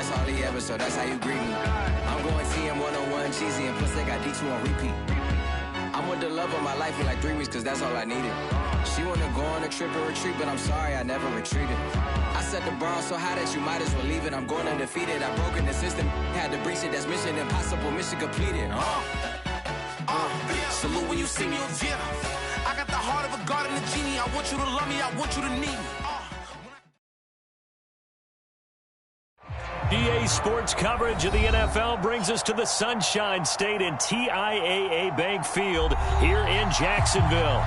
that's all he ever, so that's how you greet me. I'm going TM 101, cheesy, and plus they got D2 on repeat. I'm with the love of my life for like 3 weeks, cause that's all I needed. She wanna go on a trip and retreat, but I'm sorry, I never retreated. I set the bar so high that you might as well leave it. I'm going undefeated, I've broken the system, had to breach it, that's mission impossible, mission completed. Salute when you see me, yeah. I got the heart of a god and a genie. I want you to love me, I want you to need me. EA Sports coverage of the NFL brings us to the Sunshine State and TIAA Bank Field here in Jacksonville.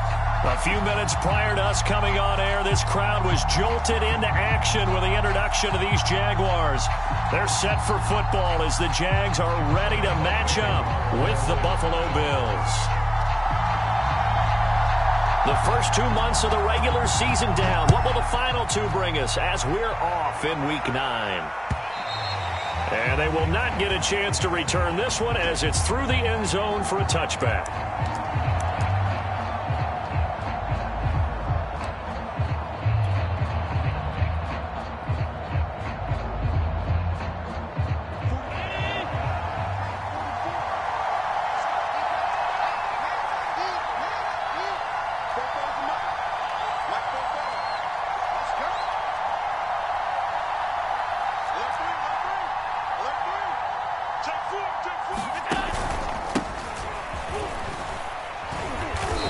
A few minutes prior to us coming on air, this crowd was jolted into action with the introduction of these Jaguars. They're set for football as the Jags are ready to match up with the Buffalo Bills. The first 2 months of the regular season down. What will the final 2 bring us as we're off in Week 9? And they will not get a chance to return this one as it's through the end zone for a touchback.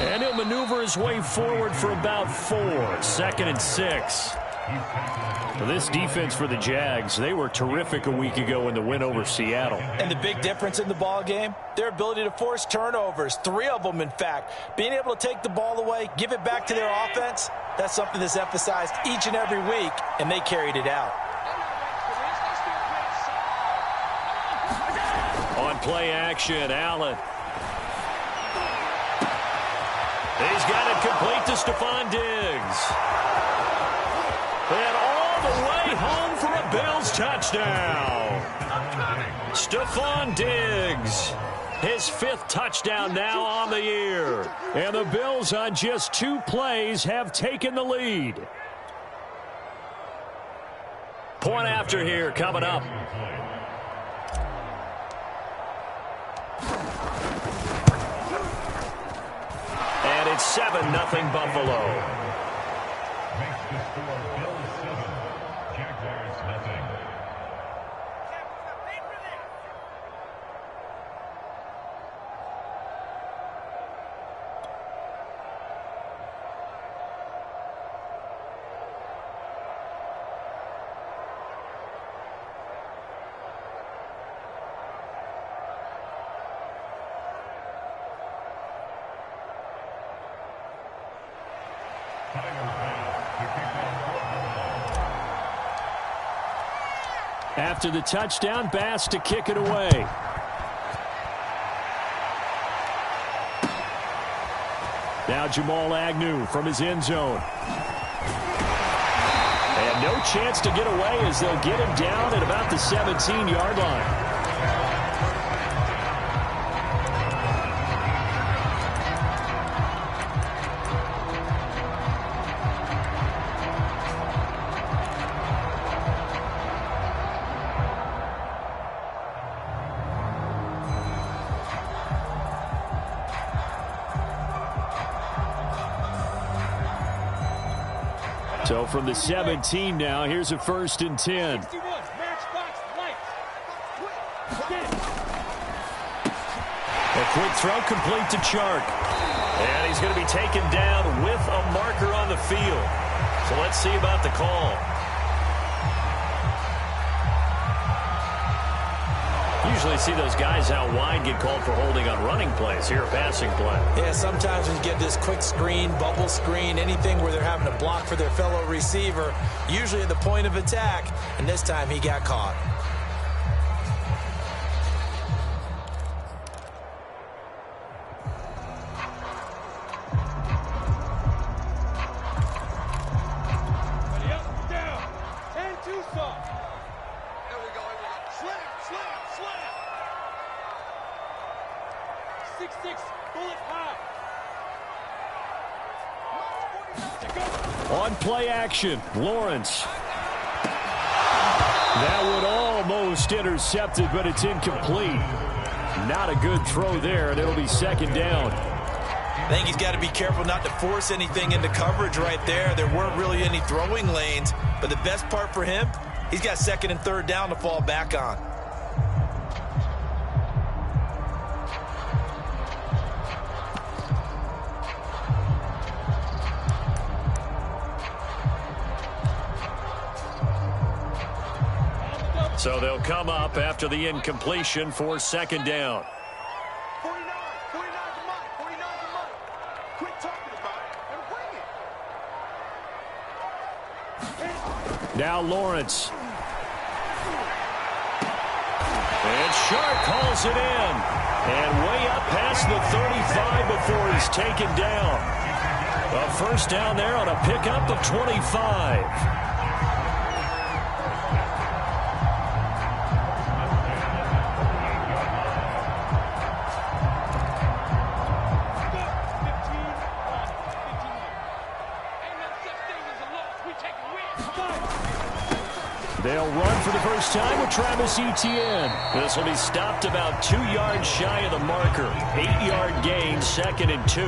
And he'll maneuver his way forward for about 4. 2nd and 6. This defense for the Jags, they were terrific a week ago in the win over Seattle. And the big difference in the ball game, their ability to force turnovers, 3 of them in fact. Being able to take the ball away, give it back to their offense, that's something that's emphasized each and every week, and they carried it out. On play action, Allen. He's got it complete to Stephon Diggs. And all the way home for a Bills touchdown. Stephon Diggs, his 5th touchdown now on the year. And the Bills on just 2 plays have taken the lead. Point after here coming up. And it's 7-0 Buffalo. After the touchdown, Bass to kick it away. Now Jamal Agnew from his end zone. And no chance to get away as they'll get him down at about the 17-yard line. So from the 17 now, here's a 1st and 10. A quick throw complete to Chark. And he's going to be taken down with a marker on the field. So let's see about the call. Usually see those guys out wide get called for holding on running plays. Here, a passing play. Yeah, sometimes when you get this quick screen, bubble screen, anything where they're having to block for their fellow receiver, usually at the point of attack, and this time he got caught. On play action, Lawrence. That would almost almost intercepted, but it's incomplete. Not a good throw there, and it'll be second down. I think he's got to be careful not to force anything into coverage right there. There weren't really any throwing lanes, but the best part for him, he's got second and third down to fall back on. So they'll come up after the incompletion for second down. 49 to Mike, 49 to Mike. Quit talking about it and bring it. Now Lawrence. And Sharp calls it in. And way up past the 35 before he's taken down. A first down there on a pickup of 25. They'll run for the first time with Travis Etienne. This will be stopped about 2 yards shy of the marker. 8-yard gain, 2nd and 2.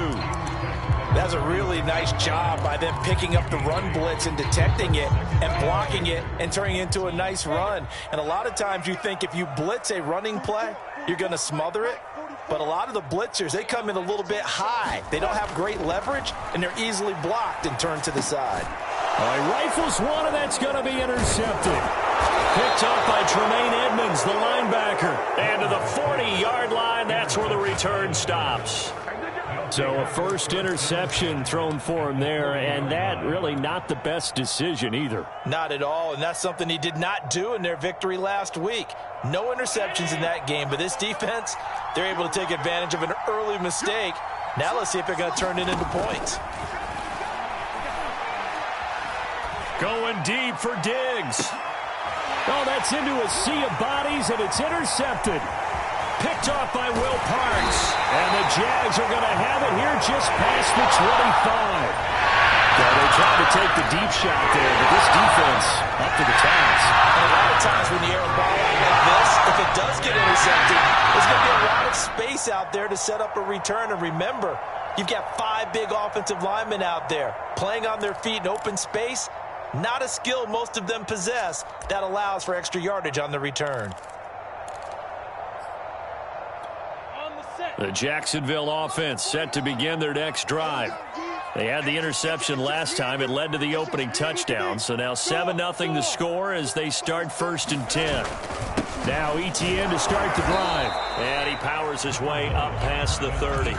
That's a really nice job by them picking up the run blitz and detecting it and blocking it and turning it into a nice run. And a lot of times you think if you blitz a running play, you're going to smother it. But a lot of the blitzers, they come in a little bit high. They don't have great leverage, and they're easily blocked and turned to the side. Rifles one, and that's going to be intercepted. Picked up by Tremaine Edmonds, the linebacker. And to the 40-yard line, that's where the return stops. So a first interception thrown for him there, and that really not the best decision either. Not at all, and that's something he did not do in their victory last week. No interceptions in that game, but this defense, they're able to take advantage of an early mistake. Now let's see if they're going to turn it into points. Going deep for Diggs. Oh, that's into a sea of bodies, and it's intercepted. Picked off by Will Parks. And the Jags are going to have it here just past the 25. Well, they tried to take the deep shot there, but this defense up to the task. And a lot of times when you air a ball out like this, if it does get intercepted, there's going to be a lot of space out there to set up a return. And remember, you've got 5 big offensive linemen out there playing on their feet in open space. Not a skill most of them possess that allows for extra yardage on the return. The Jacksonville offense set to begin their next drive. They had the interception last time. It led to the opening touchdown. So now 7-0 the score as they start 1st and 10. Now Etienne to start the drive. And he powers his way up past the 30.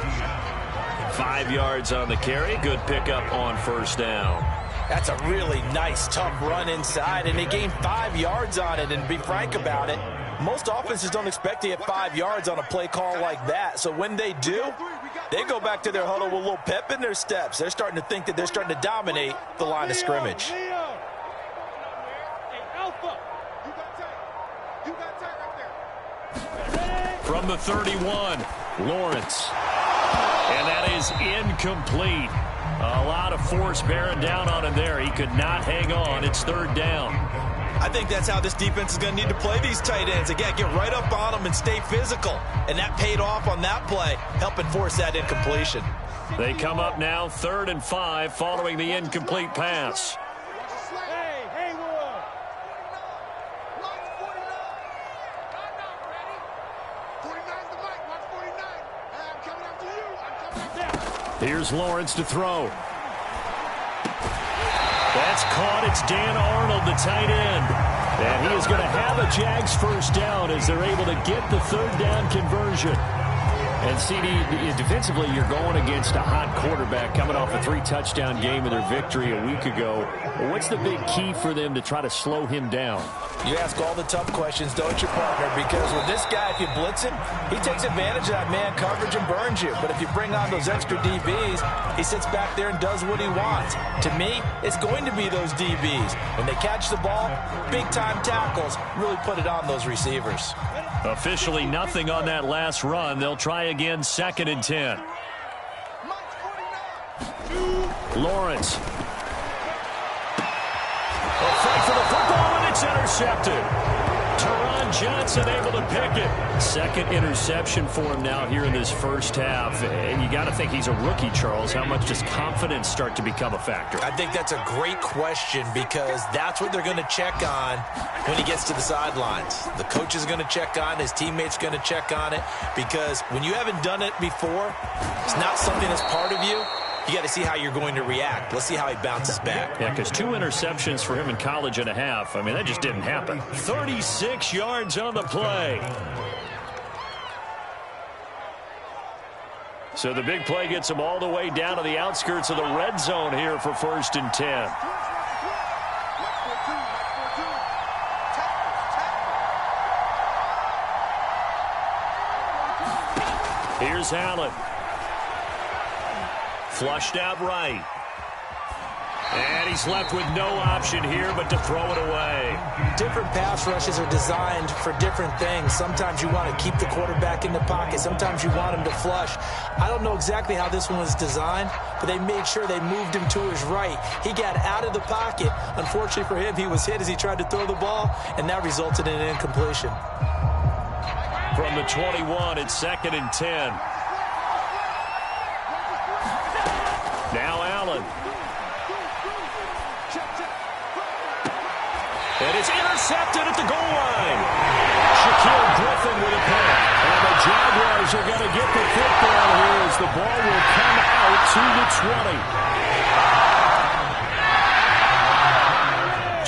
5 yards on the carry. Good pickup on first down. That's a really nice, tough run inside, and they gained 5 yards on it. And to be frank about it, most offenses don't expect to get 5 yards on a play call like that. So when they do, they go back to their huddle with a little pep in their steps. They're starting to think that they're starting to dominate the line of scrimmage. From the 31, Lawrence. And that is incomplete. A lot of force bearing down on him there. He could not hang on. It's 3rd down. I think that's how this defense is going to need to play these tight ends. Again, get right up on them and stay physical. And that paid off on that play, helping force that incompletion. They come up now 3rd and 5 following the incomplete pass. Here's Lawrence to throw. That's caught. It's Dan Arnold, the tight end. And he is going to have a Jags first down as they're able to get the 3rd down conversion. And CD, defensively, you're going against a hot quarterback coming off a 3-touchdown game in their victory a week ago. What's the big key for them to try to slow him down? You ask all the tough questions, don't you, partner? Because with this guy, if you blitz him, he takes advantage of that man coverage and burns you. But if you bring on those extra DBs, he sits back there and does what he wants. To me, it's going to be those DBs. When they catch the ball, big-time tackles really put it on those receivers. Officially nothing on that last run. They'll try again 2nd and 10. Lawrence. A fight for the football, and it's intercepted. Teron Watson able to pick it. Second interception for him now here in this first half. And you got to think he's a rookie, Charles. How much does confidence start to become a factor? I think that's a great question because that's what they're going to check on when he gets to the sidelines. The coach is going to check on, his teammates going to check on it, because when you haven't done it before, it's not something that's part of you. You got to see how you're going to react. Let's see how he bounces back. Yeah, because 2 interceptions for him in college and a half. I mean, that just didn't happen. 36 yards on the play. So the big play gets him all the way down to the outskirts of the red zone here for 1st and 10. Here's Allen. Flushed out right. And he's left with no option here but to throw it away. Different pass rushes are designed for different things. Sometimes you want to keep the quarterback in the pocket. Sometimes you want him to flush. I don't know exactly how this one was designed, but they made sure they moved him to his right. He got out of the pocket. Unfortunately for him, he was hit as he tried to throw the ball, and that resulted in an incompletion. From the 21, it's 2nd and 10. Now Allen. And it's intercepted at the goal line. Shaquille Griffin with a pick. And the Jaguars are going to get the football here as the ball will come out to the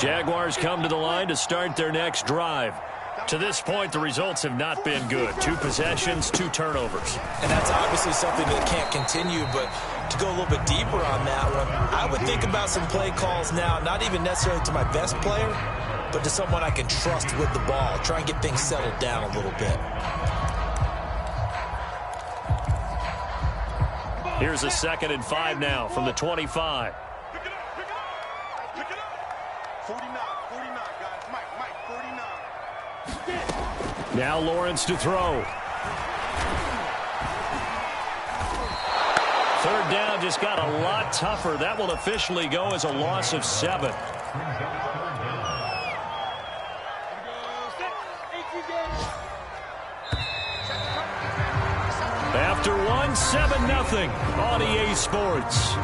20. Jaguars come to the line to start their next drive. To this point, the results have not been good. 2 possessions, 2 turnovers. And that's obviously something that can't continue, but to go a little bit deeper on that one, I would think about some play calls now, not even necessarily to my best player, but to someone I can trust with the ball. Try and get things settled down a little bit. Here's a 2nd and 5 now from the 25. Pick it up, pick it up. Pick it up. 49, guys. Mike, 49. Now Lawrence to throw. 3rd down just got a lot tougher. That will officially go as a loss of 7. After 1, 7-0 on EA Sports.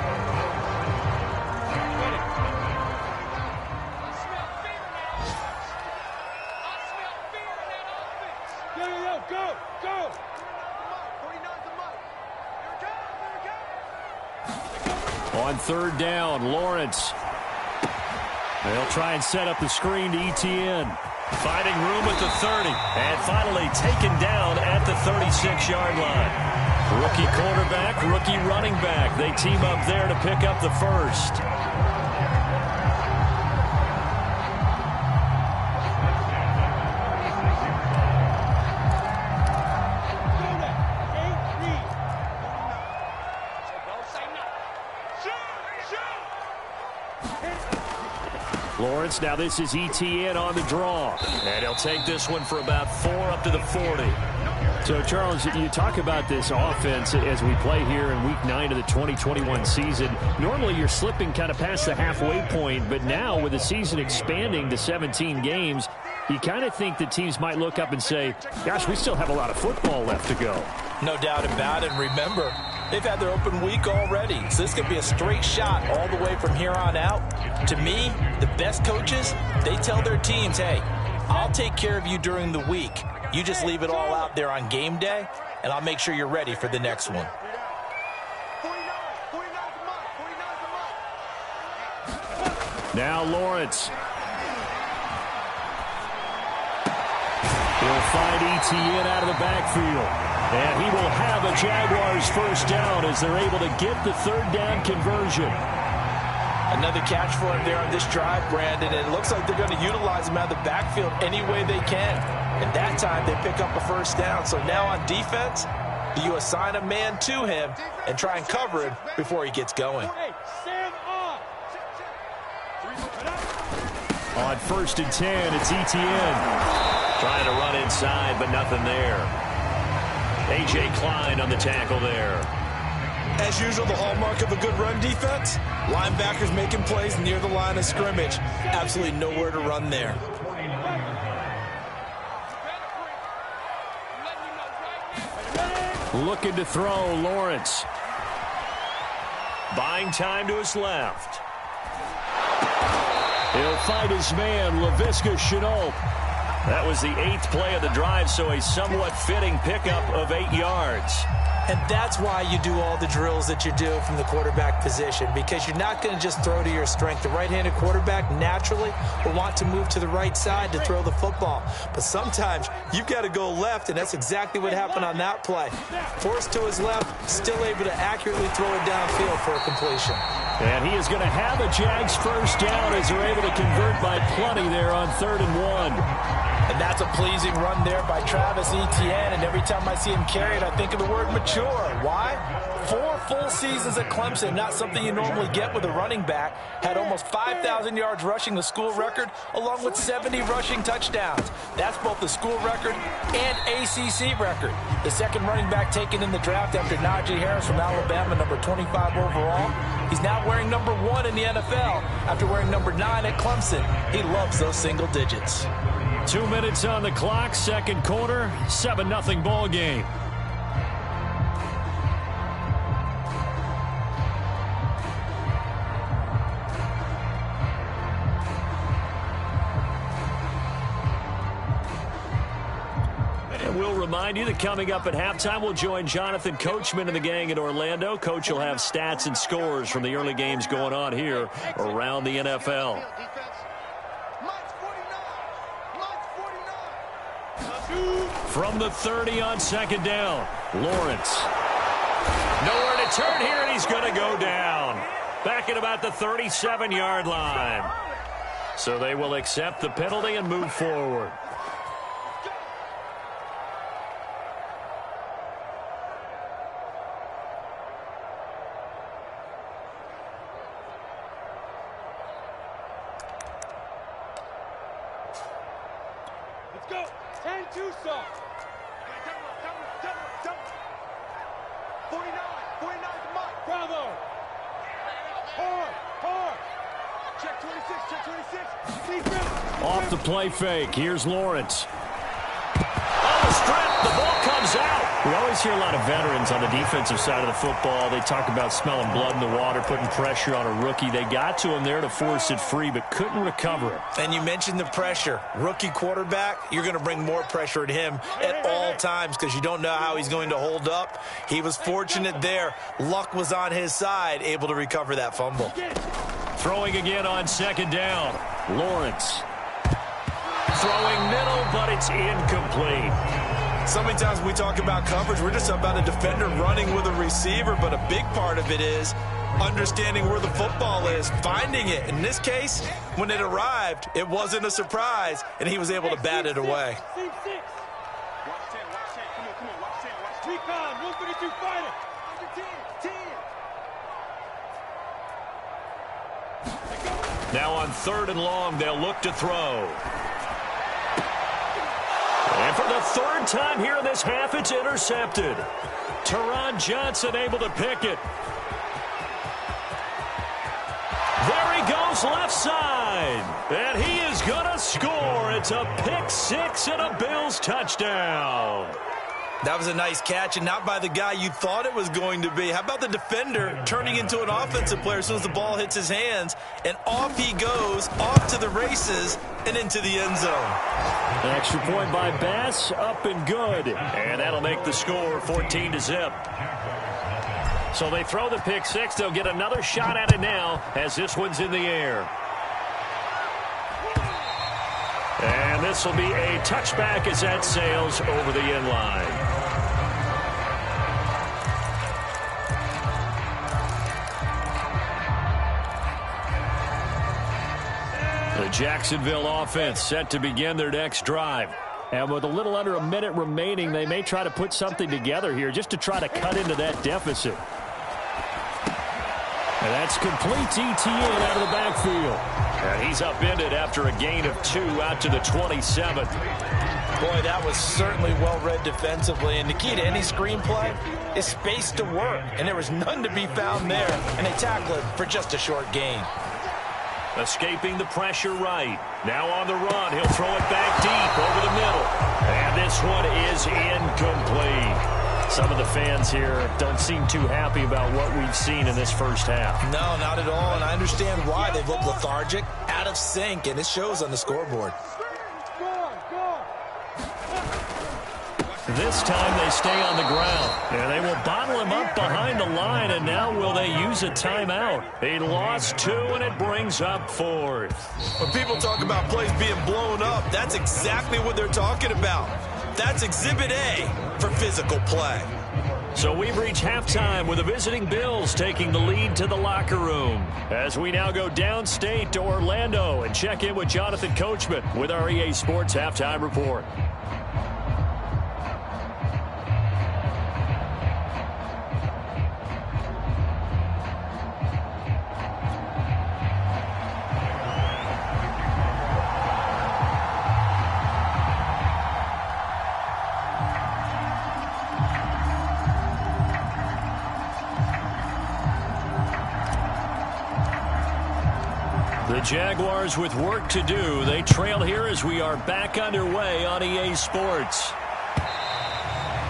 On 3rd down, Lawrence. They'll try and set up the screen to ETN. Finding room at the 30. And finally taken down at the 36-yard line. Rookie quarterback, rookie running back. They team up there to pick up the first. Lawrence, now this is ETN on the draw. And he'll take this one for about 4 up to the 40. So, Charles, you talk about this offense as we play here in Week 9 of the 2021 season. Normally, you're slipping kind of past the halfway point, but now with the season expanding to 17 games, you kind of think that teams might look up and say, gosh, we still have a lot of football left to go. No doubt about it. And remember, they've had their open week already, so this could be a straight shot all the way from here on out. To me, the best coaches, they tell their teams, hey, I'll take care of you during the week. You just leave it all out there on game day, and I'll make sure you're ready for the next one. Now Lawrence. He'll find ETN out of the backfield. And he will have a Jaguars first down as they're able to get the 3rd down conversion. Another catch for him there on this drive, Brandon. And it looks like they're going to utilize him out of the backfield any way they can. And that time they pick up a first down. So now on defense, you assign a man to him and try and cover him before he gets going. On 1st and 10, it's ETN. Trying to run inside, but nothing there. A.J. Klein on the tackle there. As usual, the hallmark of a good run defense, linebackers making plays near the line of scrimmage. Absolutely nowhere to run there. Looking to throw, Lawrence. Buying time to his left. He'll find his man, Laviska Shenault. That was the 8th play of the drive, so a somewhat fitting pickup of 8 yards. And that's why you do all the drills that you do from the quarterback position, because you're not going to just throw to your strength. The right-handed quarterback naturally will want to move to the right side to throw the football. But sometimes you've got to go left, and that's exactly what happened on that play. Forced to his left, still able to accurately throw it downfield for a completion. And he is going to have a Jags first down as they're able to convert by plenty there on 3rd and 1. And that's a pleasing run there by Travis Etienne. And every time I see him carry it, I think of the word mature. Why? 4 full seasons at Clemson, not something you normally get with a running back. Had almost 5,000 yards rushing, the school record, along with 70 rushing touchdowns. That's both the school record and ACC record. The second running back taken in the draft after Najee Harris from Alabama, number 25 overall. He's now wearing number 1 in the NFL after wearing number 9 at Clemson. He loves those single digits. 2 minutes on the clock, second quarter, 7-0 ball game. And we'll remind you that coming up at halftime, we'll join Jonathan Coachman and the gang in Orlando. Coach will have stats and scores from the early games going on here around the NFL. From the 30 on second down, Lawrence. Nowhere to turn here, and he's going to go down. Back at about the 37-yard line. So they will accept the penalty and move forward. Let's go. 10-2 soft. 49 to Mike. Bravo. Hard. Check 26. Defense. Off the play fake. Here's Lawrence. On the strip, the ball comes out. We always hear a lot of veterans on the defensive side of the football. They talk about smelling blood in the water, putting pressure on a rookie. They got to him there to force it free, but couldn't recover it. And you mentioned the pressure. Rookie quarterback, you're going to bring more pressure at him at all times because you don't know how he's going to hold up. He was fortunate there. Luck was on his side, able to recover that fumble. Throwing again on second down. Lawrence. Throwing middle, but it's incomplete. So many times when we talk about coverage, we're just about a defender running with a receiver, but a big part of it is understanding where the football is, finding it. In this case, when it arrived, it wasn't a surprise, and he was able to bat it away. Watch 10. Come on. Watch 10. Recon, 132 fighter. Under 10. Now on 3rd and long, they'll look to throw. And for the 3rd time here in this half, it's intercepted. Teron Johnson able to pick it. There he goes left side. And he is going to score. It's a pick 6 and a Bills touchdown. That was a nice catch, and not by the guy you thought it was going to be. How about the defender turning into an offensive player as soon as the ball hits his hands, and off he goes, off to the races, and into the end zone. An extra point by Bass, up and good. And that'll make the score 14-0. So they throw the pick 6. They'll get another shot at it now as this one's in the air. And this will be a touchback as that sails over the end line. The Jacksonville offense set to begin their next drive. And with a little under a minute remaining, they may try to put something together here just to try to cut into that deficit. And that's complete Etienne out of the backfield. And he's upended after a gain of 2 out to the 27. Boy, that was certainly well-read defensively. And the key to any screenplay is space to work. And there was none to be found there. And they tackle it for just a short gain. Escaping the pressure right. Now on the run. He'll throw it back deep over the middle. And this one is incomplete. Some of the fans here don't seem too happy about what we've seen in this first half. No, not at all, and I understand why. They've looked lethargic, out of sync, and it shows on the scoreboard. This time they stay on the ground. And they will bottle him up behind the line, and now will they use a timeout? They lost 2, and it brings up 4th. When people talk about plays being blown up, that's exactly what they're talking about. That's Exhibit A for physical play. So we've reached halftime with the visiting Bills taking the lead to the locker room. As we now go downstate to Orlando and check in with Jonathan Coachman with our EA Sports Halftime Report. The Jaguars with work to do. They trail here as we are back underway on EA Sports.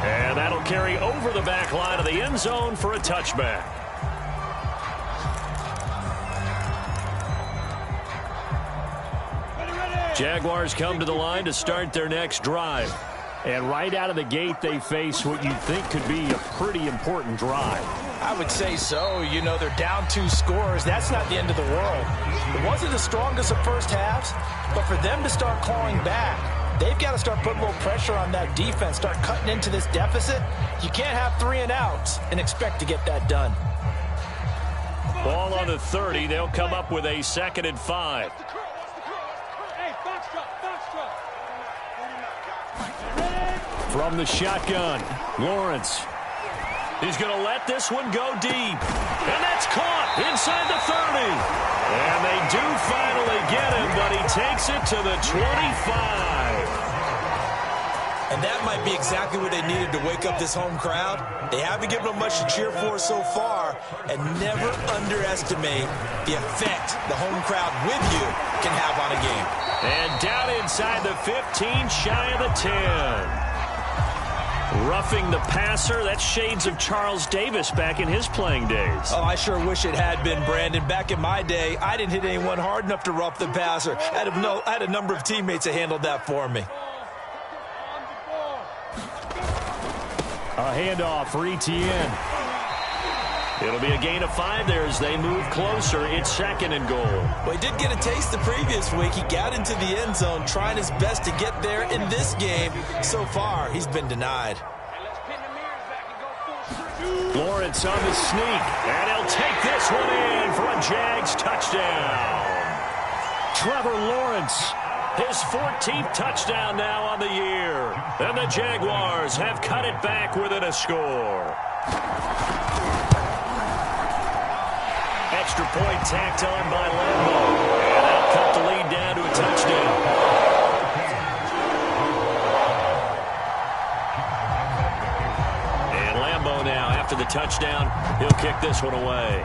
And that'll carry over the back line of the end zone for a touchback. Jaguars come to the line to start their next drive. And right out of the gate, they face what you'd think could be a pretty important drive. I would say so. You know, they're down 2 scores. That's not the end of the world. It wasn't the strongest of first halves, but for them to start clawing back, they've got to start putting a little pressure on that defense, start cutting into this deficit. You can't have 3 and outs and expect to get that done. Ball on the 30. They'll come up with a 2nd and 5. From the shotgun, Lawrence. He's going to let this one go deep. And that's caught inside the 30. And they do finally get him, but he takes it to the 25. And that might be exactly what they needed to wake up this home crowd. They haven't given them much to cheer for so far. And never underestimate the effect the home crowd with you can have on a game. And down inside the 15, shy of the 10. Roughing the passer, that's shades of Charles Davis back in his playing days. Oh, I sure wish it had been, Brandon. Back in my day, I didn't hit anyone hard enough to rough the passer. I had a number of teammates that handled that for me. A handoff for Etienne. It'll be a gain of 5 there as they move closer. It's 2nd and goal. Well, he did get a taste the previous week. He got into the end zone trying his best to get there in this game. So far, he's been denied. Lawrence on the sneak, and he'll take this one in for a Jags touchdown. Trevor Lawrence, his 14th touchdown now on the year. And the Jaguars have cut it back within a score. Extra point tacked on by Lambo. And that'll cut the lead down to a touchdown. And Lambo now, after the touchdown, he'll kick this one away.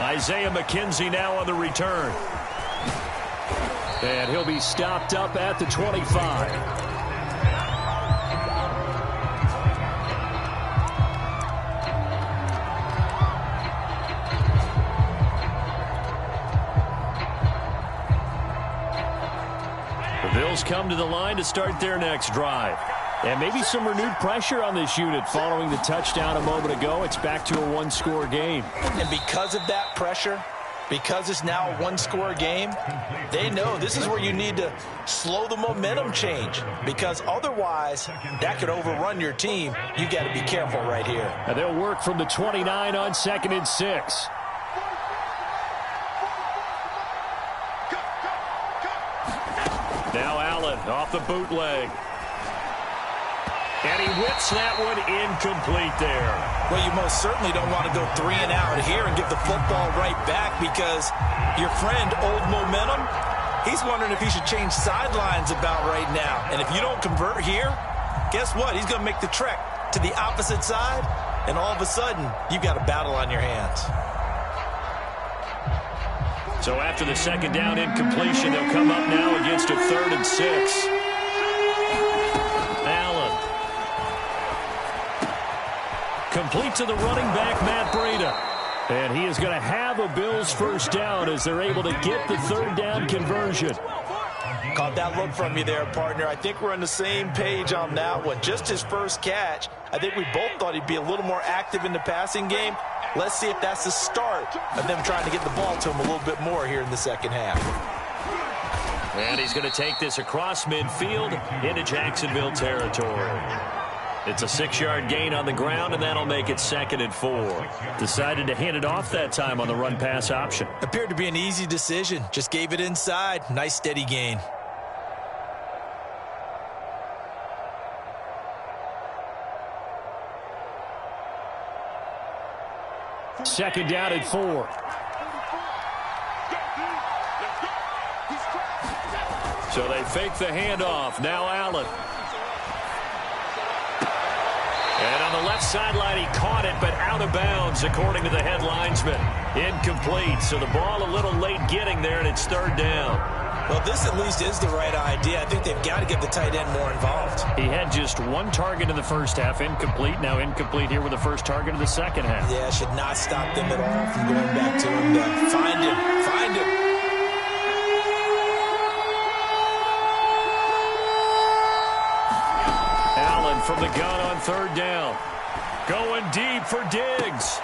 Isaiah McKenzie now on the return. And he'll be stopped up at the 25. Bills come to the line to start their next drive. And maybe some renewed pressure on this unit following the touchdown a moment ago. It's back to a 1-score game. And because of that pressure, because it's now a 1-score game, they know this is where you need to slow the momentum change. Because otherwise, that could overrun your team. You got to be careful right here. And they'll work from the 29 on 2nd and 6. Now Allen off the bootleg. And he whips that one incomplete there. Well, you most certainly don't want to go 3 and out here and give the football right back because your friend, Old Momentum, he's wondering if he should change sidelines about right now. And if you don't convert here, guess what? He's going to make the trek to the opposite side, and all of a sudden, you've got a battle on your hands. So after the 2nd down incompletion, they'll come up now against a 3rd and 6. Allen Complete to the running back, Matt Breida. And he is going to have a Bills first down as they're able to get the third down conversion. Caught that look from you there, partner. I think we're on the same page on that one. Just his first catch. I think we both thought he'd be a little more active in the passing game. Let's see if that's the start of them trying to get the ball to him a little bit more here in the second half. And he's going to take this across midfield into Jacksonville territory. It's a 6-yard gain on the ground, and that'll make it 2nd and 4. Decided to hand it off that time on the run-pass option. Appeared to be an easy decision. Just gave it inside. Nice, steady gain. Second down and 4. So they fake the handoff. Now Allen. And on the left sideline, he caught it, but out of bounds, according to the head linesman. Incomplete. So the ball a little late getting there, and it's 3rd down. Well, this at least is the right idea. I think they've got to get the tight end more involved. He had just 1 target in the first half, incomplete. Now incomplete here with the first target of the second half. Yeah, should not stop them at all from going back to him. Find him. Find him. Allen from the gun on 3rd down. Going deep for Diggs.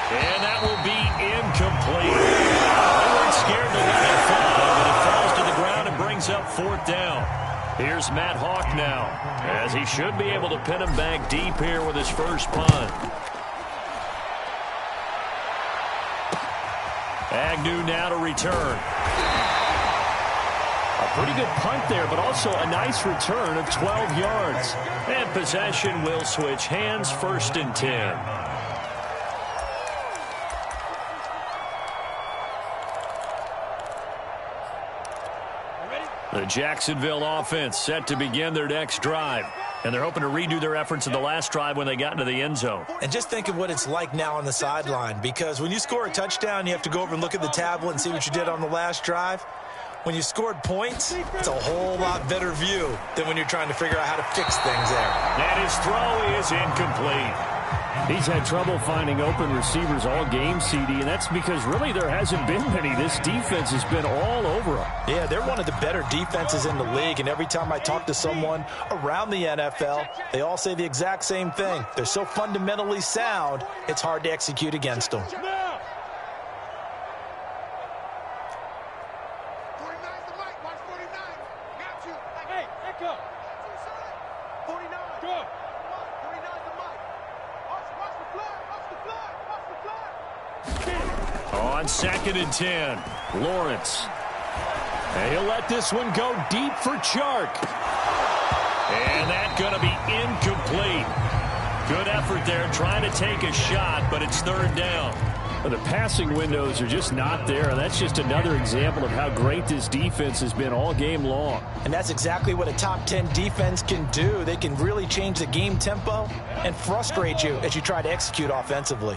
And that will be incomplete. They weren't scared to let it fall, but it falls to the ground and brings up 4th down. Here's Matt Hawk now, as he should be able to pin him back deep here with his first punt. Agnew now to return. A pretty good punt there, but also a nice return of 12 yards. And possession will switch hands, 1st and 10. The Jacksonville offense set to begin their next drive. And they're hoping to redo their efforts in the last drive when they got into the end zone. And just think of what it's like now on the sideline, because when you score a touchdown, you have to go over and look at the tablet and see what you did on the last drive. When you scored points, it's a whole lot better view than when you're trying to figure out how to fix things there. And his throw is incomplete. He's had trouble finding open receivers all game, CD, and that's because really there hasn't been many. This defense has been all over him. Yeah, they're one of the better defenses in the league, and every time I talk to someone around the NFL, they all say the exact same thing. They're so fundamentally sound, it's hard to execute against them. On 2nd and 10, Lawrence. And he'll let this one go deep for Chark. And that's going to be incomplete. Good effort there trying to take a shot, but it's 3rd down. Well, the passing windows are just not there. That's just another example of how great this defense has been all game long. And that's exactly what a top 10 defense can do. They can really change the game tempo and frustrate you as you try to execute offensively.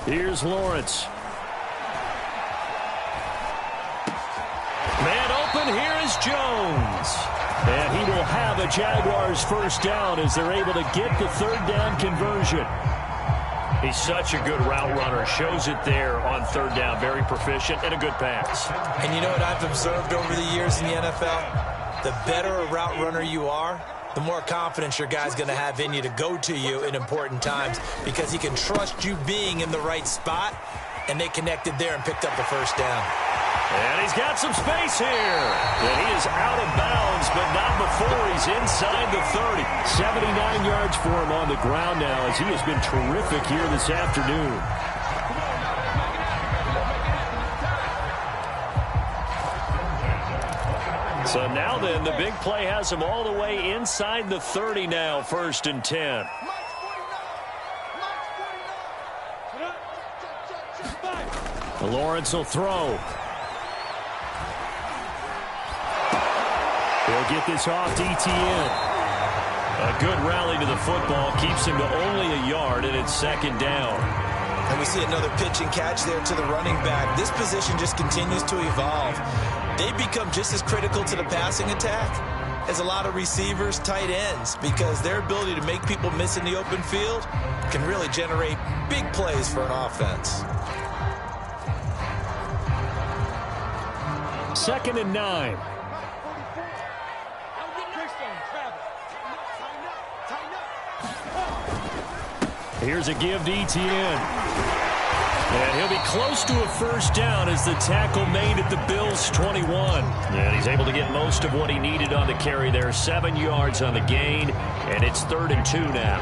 Here's Lawrence. Man open, here is Jones. And he will have a Jaguars first down as they're able to get the 3rd down conversion. He's such a good route runner. Shows it there on 3rd down. Very proficient and a good pass. And you know what I've observed over the years in the NFL? The better a route runner you are, the more confidence your guy's going to have in you to go to you in important times, because he can trust you being in the right spot, and they connected there and picked up the first down. And he's got some space here. And he is out of bounds, but not before he's inside the 30. 79 yards for him on the ground now, as he has been terrific here this afternoon. So now then, the big play has him all the way inside the 30 now, 1st and 10. Lawrence will throw. He'll get this off to ETN. A good rally to the football keeps him to only a yard, and it's second down. And we see another pitch and catch there to the running back. This position just continues to evolve. They become just as critical to the passing attack as a lot of receivers, tight ends, because their ability to make people miss in the open field can really generate big plays for an offense. 2nd and 9. Here's a give to Etienne. And he'll be close to a first down as the tackle made at the Bills' 21. And he's able to get most of what he needed on the carry there. 7 yards on the gain, and it's 3rd and 2 now.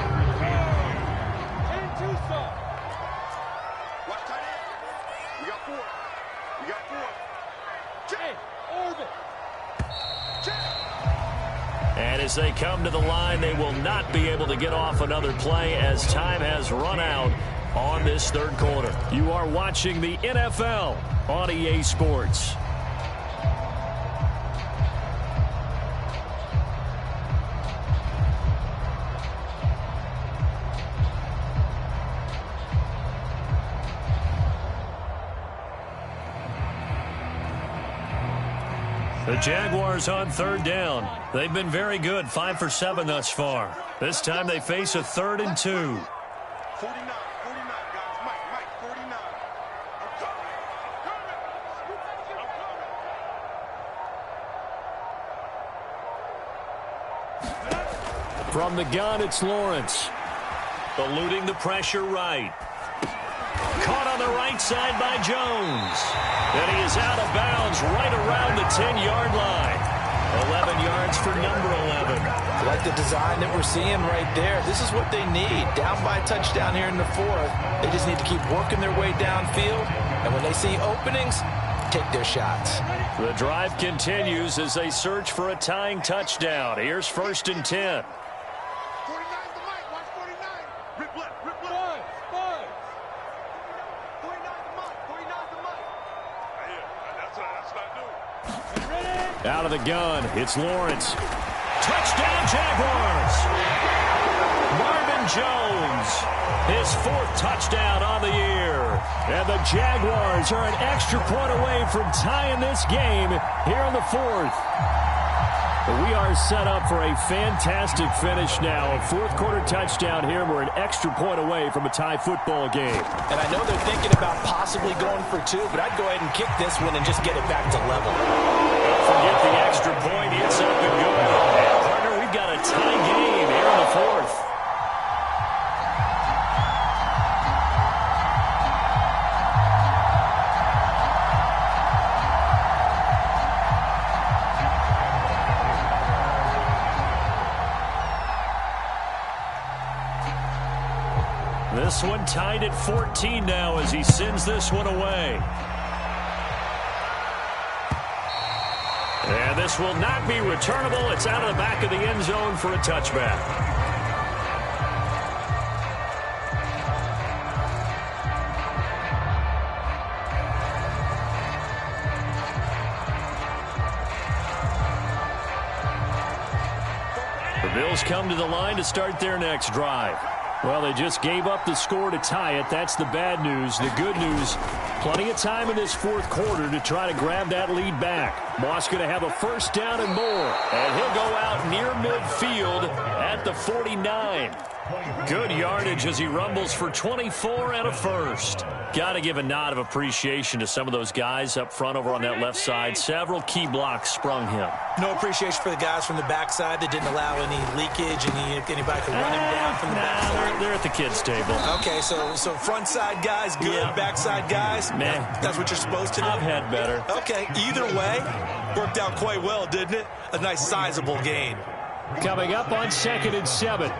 Watch tight end. We got 4. We got 4. Jay, orbit. And as they come to the line, they will not be able to get off another play as time has run out on this 3rd quarter. You are watching the NFL on EA Sports. The Jaguars on 3rd down. They've been very good, 5 for 7 thus far. This time they face a 3rd and 2. 49, 49, guys. Mike, 49. I'm coming. From the gun, it's Lawrence. Eluding the pressure right. Caught on the right side by Jones. And he is out of bounds right around the 10-yard line. 11 yards for number 11. I like the design that we're seeing right there. This is what they need. Down by a touchdown here in the 4th. They just need to keep working their way downfield. And when they see openings, take their shots. The drive continues as they search for a tying touchdown. Here's 1st and 10. 49 the Mike. Watch 49. Rip left. Buzz. 49 the Mike. 49 the Mike. That's not new. Ready? Out of the gun, it's Lawrence. Touchdown, Jaguars! Marvin Jones, his 4th touchdown on the year. And the Jaguars are an extra point away from tying this game here in the 4th. We are set up for a fantastic finish now. A 4th quarter touchdown here. We're an extra point away from a tie football game. And I know they're thinking about possibly going for 2, but I'd go ahead and kick this one and just get it back to level. Don't forget the extra point. It's up and good. And partner, we've got a tie game here in the 4th. This one tied at 14 now as he sends this one away. And this will not be returnable. It's out of the back of the end zone for a touchback. The Bills come to the line to start their next drive. Well, they just gave up the score to tie it. That's the bad news. The good news, plenty of time in this 4th quarter to try to grab that lead back. Moss going to have a first down and more. And he'll go out near midfield at the 49. Good yardage as he rumbles for 24 and a first. Got to give a nod of appreciation to some of those guys up front over on that left side. Several key blocks sprung him. No appreciation for the guys from the backside that didn't allow any leakage, anybody could run him down from the backside. They're at the kids' table. Okay, so front side guys good, Yeah. backside guys, Man, that's what you're supposed to do? I've had better. Okay, either way, worked out quite well, didn't it? A nice sizable gain. Coming up on 2nd and 7.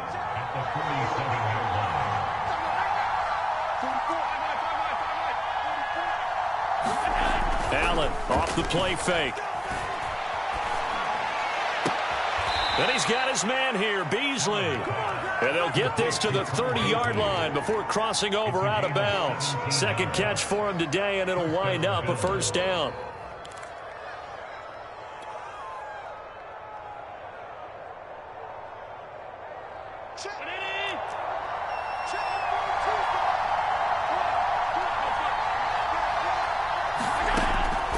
Allen off the play fake. Then he's got his man here, Beasley. And they'll get this to the 30-yard line before crossing over out of bounds. Second catch for him today, and it'll wind up a first down.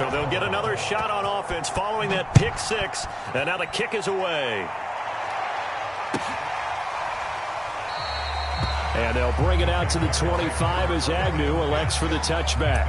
So they'll get another shot on offense following that pick six. And now the kick is away. And they'll bring it out to the 25 as Agnew elects for the touchback.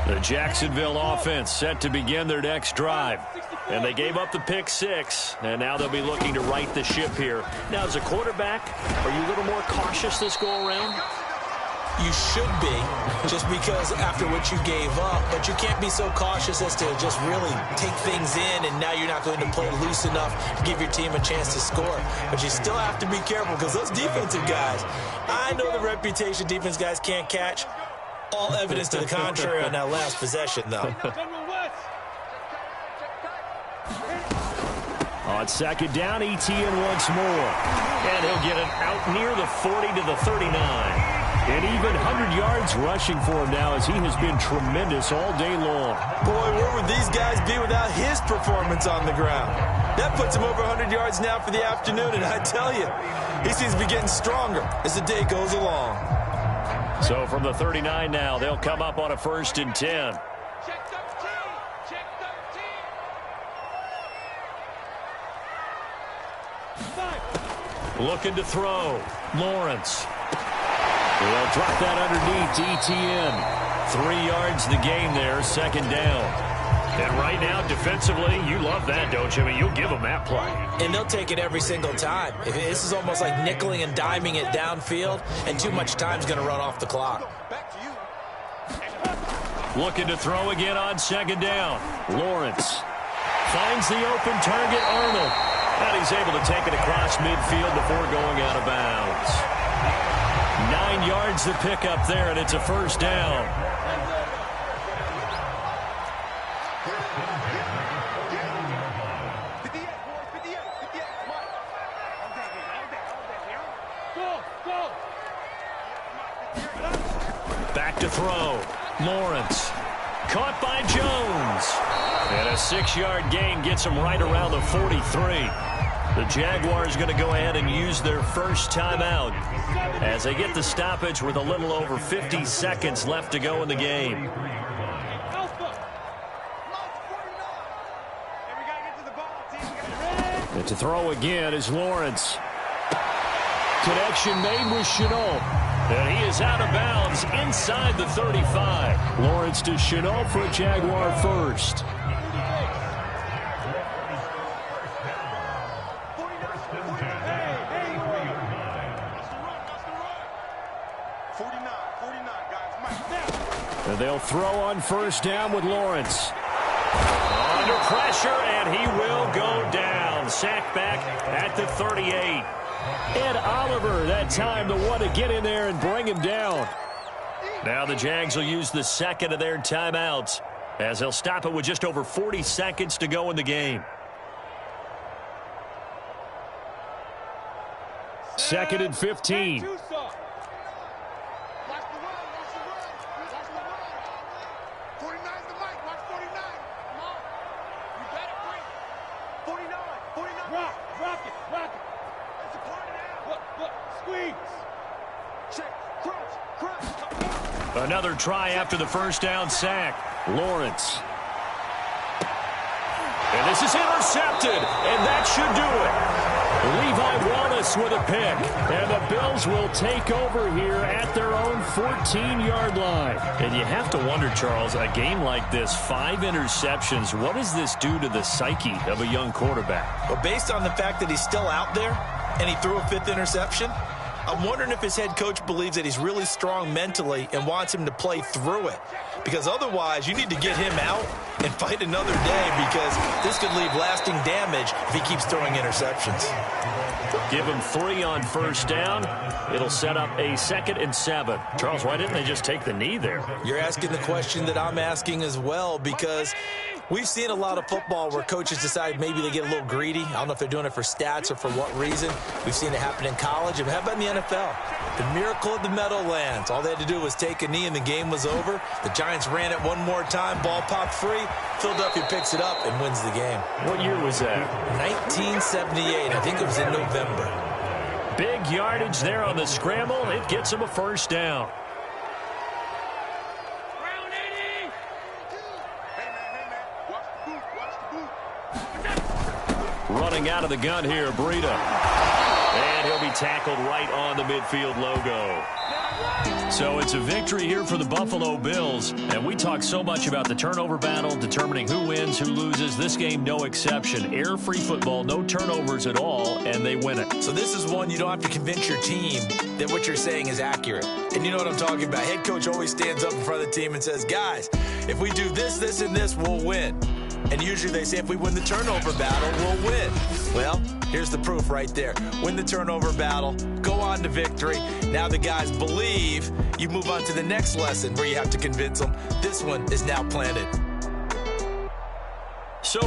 The Jacksonville offense set to begin their next drive. And they gave up the pick six, and now they'll be looking to right the ship here. Now, as a quarterback, are you a little more cautious this go-around? You should be, just because after what you gave up, but you can't be so cautious as to just really take things in, and now you're not going to play loose enough to give your team a chance to score. But you still have to be careful, because those defensive guys, I know the reputation defense guys can't catch. All evidence to the contrary on that last possession, though. On second down, Etienne once more. And he'll get it out near the 40 to the 39. And even 100 yards rushing for him now, as he has been tremendous all day long. Boy, where would these guys be without his performance on the ground? That puts him over 100 yards now for the afternoon, and I tell you, he seems to be getting stronger as the day goes along. So from the 39 now, they'll come up on a 1st and 10. Check 13. Check 13. Looking to throw. Lawrence. They'll drop that underneath to Etienne. 3 yards the gain there, 2nd down. And right now, defensively, you love that, don't you? I mean, you'll give them that play. And they'll take it every single time. This is almost like nickeling and diming it downfield, and too much time's going to run off the clock. Back to you. Looking to throw again on 2nd down. Lawrence finds the open target, Arnold. And he's able to take it across midfield before going out of bounds. 9 yards to pick up there, and it's a 1st down. Back to throw. Lawrence. Caught by Jones. And a 6-yard gain gets him right around the 43. The Jaguars going to go ahead and use their first timeout as they get the stoppage with a little over 50 seconds left to go in the game. And to throw again is Lawrence. Connection made with Chenault. And he is out of bounds inside the 35. Lawrence to Chenault for a Jaguar first. And they'll throw on 1st down with Lawrence. Under pressure, and he will go down. Sacked back at the 38. Ed Oliver, that time the one to get in there and bring him down. Now the Jags will use the 2nd of their timeouts as they'll stop it with just over 40 seconds to go in the game. 2nd and 15. Another try after the 1st down sack. Lawrence. And this is intercepted, and that should do it. Levi Wallace with a pick, and the Bills will take over here at their own 14-yard line. And you have to wonder, Charles, a game like this, 5 interceptions, what does this do to the psyche of a young quarterback? Well, based on the fact that he's still out there and he threw a 5th interception, I'm wondering if his head coach believes that he's really strong mentally and wants him to play through it. Because otherwise, you need to get him out and fight another day, because this could leave lasting damage if he keeps throwing interceptions. Give him 3 on 1st down. It'll set up a 2nd and 7. Charles, why didn't they just take the knee there? You're asking the question that I'm asking as well, because We've seen a lot of football where coaches decide maybe they get a little greedy. I don't know if they're doing it for stats or for what reason. We've seen it happen in college. And how about in the NFL? The miracle of the Meadowlands. All they had to do was take a knee and the game was over. The Giants ran it one more time. Ball popped free. Philadelphia picks it up and wins the game. What year was that? 1978. I think it was in November. Big yardage there on the scramble. It gets him a first down. Running out of the gun here, Breida. And he'll be tackled right on the midfield logo. So it's a victory here for the Buffalo Bills. And we talk so much about the turnover battle, determining who wins, who loses. This game, no exception. Error-free football, no turnovers at all, and they win it. So this is one you don't have to convince your team that what you're saying is accurate. And you know what I'm talking about. Head coach always stands up in front of the team and says, guys, if we do this, this, and this, we'll win. And usually they say if we win the turnover battle, we'll win. Well, here's the proof right there. Win the turnover battle, go on to victory. Now the guys believe. You move on to the next lesson where you have to convince them. This one is now planted. So